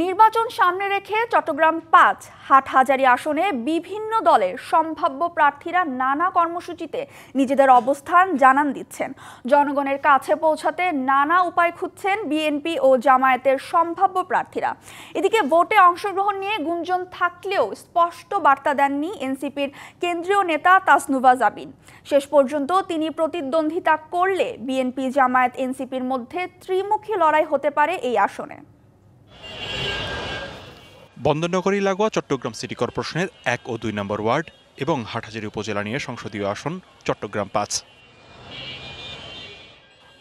নির্বাচন সামনে রেখে চট্টগ্রাম ৫ হাটহাজারী আসনে বিভিন্ন দলের সম্ভাব্য প্রার্থীরা নানা কর্মসূচিতে নিজেদের অবস্থান জানান দিচ্ছেন। জনগণের কাছে পৌঁছাতে নানা উপায় খুঁজছেন বিএনপি ও জামায়াতের সম্ভাব্য প্রার্থীরা। এদিকে ভোটে অংশগ্রহণ নিয়ে গুঞ্জন থাকলেও স্পষ্ট বার্তা দেননি এনসিপির কেন্দ্রীয় নেতা তাসনুভা জাবিন। শেষ পর্যন্ত তিনি প্রতিদ্বন্দ্বিতা করলে বিএনপি জামায়াত এনসিপির মধ্যে ত্রিমুখী লড়াই হতে পারে এই আসনে। বন্দরনগরী লাগোয়া চট্টগ্রাম সিটি কর্পোরেশনের ১ ও ২ নম্বর ওয়ার্ড এবং হাটহাজারী উপজেলা নিয়ে সংসদীয় আসন চট্টগ্রাম ৫।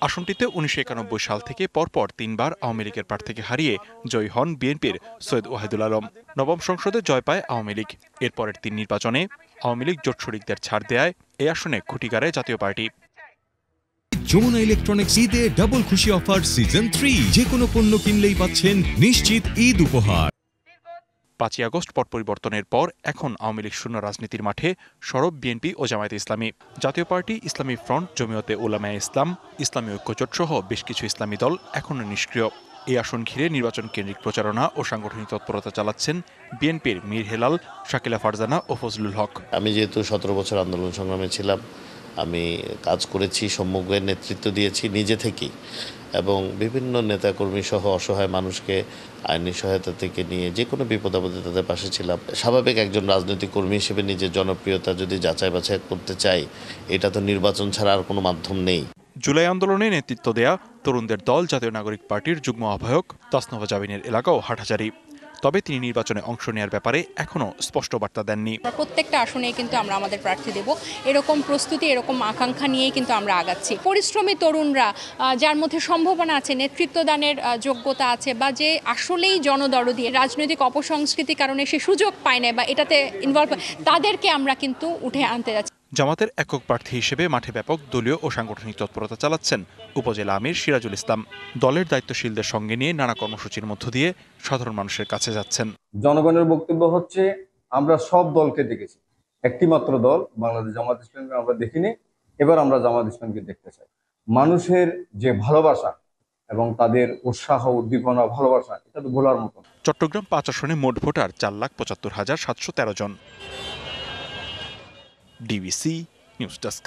আসনটিতে ১৯৯১ সাল থেকে পরপর ৩ বার আওয়ামী লীগের প্রার্থীকে হারিয়ে জয়ী হন বিএনপির সৈয়দ ওয়াহিদুল আলম। নবম সংসদে জয় পায় আওয়ামী লীগ। এরপরের ৩ নির্বাচনে আওয়ামী লীগ জোট শরিকদের ছাড় দেয় এই আসনে খুঁটি গাড়ে জাতীয় পার্টি। যমুনা ইলেকট্রনিক্স ঈদে ডাবল খুশি অফার সিজন 3, যে কোনো পণ্য কিনলেই পাচ্ছেন নিশ্চিত ঈদ উপহার। ৫ই আগস্ট পট পরিবর্তনের পর এখন আওয়ামী লীগ শূন্য রাজনীতির মাঠে সরব বিএনপি ও জামায়াতে ইসলামী। জাতীয় পার্টি, ইসলামী ফ্রন্ট, জমিয়তে উলামায়ে ইসলাম, ইসলামী ঐক্যজোট সহ বেশ কিছু ইসলামী দল এখনও নিষ্ক্রিয়। এই আসন ঘিরে নির্বাচন কেন্দ্রিক প্রচারণা ও সাংগঠনিক তৎপরতা চালাচ্ছেন বিএনপির মীর হেলাল, শাকিলা ফারজানা ও ফজলুল হক। আমি যেহেতু ১৭ বছর আন্দোলন সংগ্রামে ছিলাম, আমি কাজ করেছি, সম্মুখের নেতৃত্ব দিয়েছি নিজে থেকেই, এবং বিভিন্ন নেতাকর্মী সহ অসহায় মানুষকে আইনি সহায়তা থেকে নিয়ে যে কোনো বিপদ আপদে তাদের পাশে ছিলাম। স্বাভাবিক একজন রাজনৈতিক কর্মী হিসেবে নিজের জনপ্রিয়তা যদি যাচাই বাছাই করতে চাই, এটা তো নির্বাচন ছাড়া আর কোনো মাধ্যম নেই। জুলাই আন্দোলনে নেতৃত্ব দেয়া তরুণদের দল জাতীয় নাগরিক পার্টির যুগ্ম আহ্বায়ক তাসনুভা জাবিনের এলাকাও হাটহাজারী। তবে তিনি নির্বাচনে অংশ নেওয়ার ব্যাপারে এখনো স্পষ্ট বার্তা দেননি। প্রত্যেকটা আসনে কিন্তু আমরা আমাদের প্রার্থী দেব, এরকম প্রস্তুতি, এরকম আকাঙ্ক্ষা নিয়েই কিন্তু আমরা আগাচ্ছি। পরিশ্রমী তরুণরা, যার মধ্যে সম্ভাবনা আছে, নেতৃত্ব দানের যোগ্যতা আছে, বা যে আসলেই জনদরদি, রাজনৈতিক অপসংস্কৃতির কারণে সে সুযোগ পায় না বা এটাতে ইনভলভ, তাদেরকে আমরা কিন্তু উঠে আনতে যাচ্ছি। জামাতের একক প্রার্থী হিসেবে মাঠে ব্যাপক দলীয় ও সাংগঠনিক তৎপরতা চালাচ্ছেন উপজেলা আমির সিরাজুল ইসলাম। দলের দায়িত্বশীলদের সঙ্গে নিয়ে নানা কর্মসূচির মধ্য দিয়ে সাধারণ মানুষের কাছে যাচ্ছেন। জনগণের বক্তব্য হচ্ছে, আমরা সব দলকে দেখেছি, একটি মাত্র দল বাংলাদেশ জামাত ইসলামকে আমরা দেখিনি, এবার আমরা জামাত ইসলামকে দেখতে চাই। মানুষের যে ভালোবাসা এবং তাদের উৎসাহ, উদ্দীপনা, ভালোবাসা, এটা তো ভোলার মতো। চট্টগ্রাম ৫ আসনে মোট ভোটার ৪,৭৫,৭১৩ জন। DBC news desk.